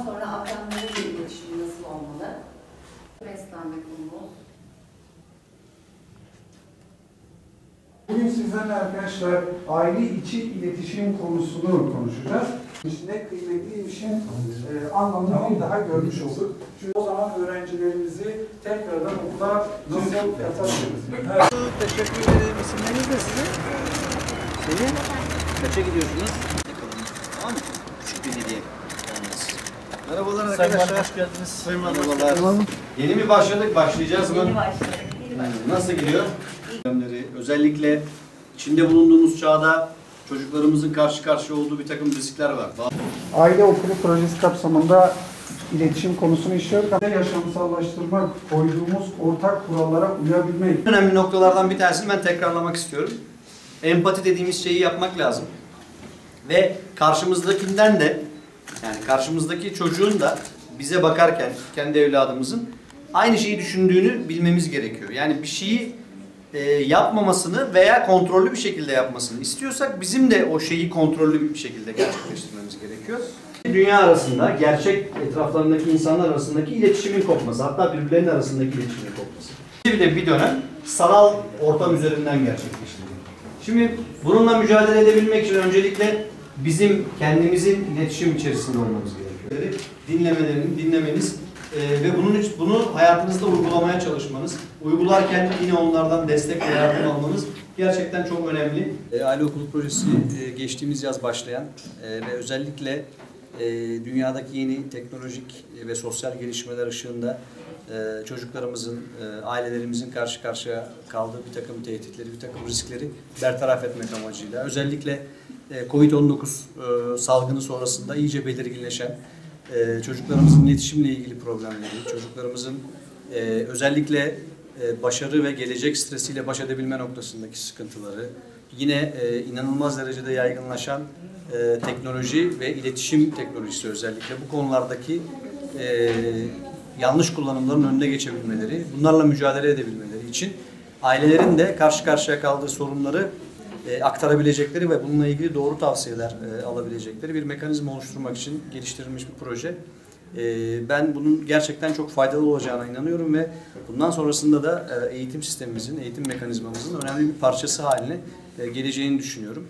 Sonra akranlarıyla iletişim nasıl olmalı? Beslenme konumuz. Bugün sizlerle arkadaşlar aile içi iletişim konusunu konuşacağız. İçinde kıymetliymişin anlamını bir daha görmüş olduk. Çünkü o zaman öğrencilerimizi tekrardan okula nasıl katabiliriz? Evet. Teşekkür ederim. İsimleriniz ne sizin? Senin? Kaça gidiyorsunuz? Tamam mı? Küçük bir hediye. Merhabalar arkadaşlar. Hoş geldiniz. Merhabalar. Yeni mi başladık? Başlayacağız mı? Yeni başladık. Nasıl gidiyor? Özellikle içinde bulunduğumuz çağda çocuklarımızın karşı karşıya olduğu bir takım riskler var. Aile okulu projesi kapsamında iletişim konusunu işliyoruz. Yaşamsallaştırmak, koyduğumuz ortak kurallara uyabilmek. Önemli noktalardan bir tanesini ben tekrarlamak istiyorum. Empati dediğimiz şeyi yapmak lazım. Ve karşımızdakinden de, yani karşımızdaki çocuğun da bize bakarken kendi evladımızın aynı şeyi düşündüğünü bilmemiz gerekiyor. Yani bir şeyi yapmamasını veya kontrollü bir şekilde yapmasını istiyorsak bizim de o şeyi kontrollü bir şekilde gerçekleştirmemiz gerekiyor. Dünya arasında, gerçek etraflarındaki insanlar arasındaki iletişimin kopması, hatta birbirlerinin arasındaki iletişimin kopması. Bir dönem sanal ortam üzerinden gerçekleştiriliyor. Şimdi bununla mücadele edebilmek için öncelikle bizim kendimizin iletişim içerisinde olmamız gerekiyor. Dinlemeniz ve bunu hayatınızda uygulamaya çalışmanız, uygularken yine onlardan destek ve yardım almanız gerçekten çok önemli. Aile okulu projesi geçtiğimiz yaz başlayan ve özellikle dünyadaki yeni teknolojik ve sosyal gelişmeler ışığında çocuklarımızın, ailelerimizin karşı karşıya kaldığı bir takım tehditleri, bir takım riskleri bertaraf etmek amacıyla özellikle Covid-19 salgını sonrasında iyice belirginleşen çocuklarımızın iletişimle ilgili problemleri, çocuklarımızın özellikle başarı ve gelecek stresiyle baş edebilme noktasındaki sıkıntıları, yine inanılmaz derecede yaygınlaşan teknoloji ve iletişim teknolojisi özellikle bu konulardaki yanlış kullanımların önüne geçebilmeleri, bunlarla mücadele edebilmeleri için ailelerin de karşı karşıya kaldığı sorunları aktarabilecekleri ve bununla ilgili doğru tavsiyeler alabilecekleri bir mekanizma oluşturmak için geliştirilmiş bir proje. Ben bunun gerçekten çok faydalı olacağına inanıyorum ve bundan sonrasında da eğitim sistemimizin, eğitim mekanizmamızın önemli bir parçası haline geleceğini düşünüyorum.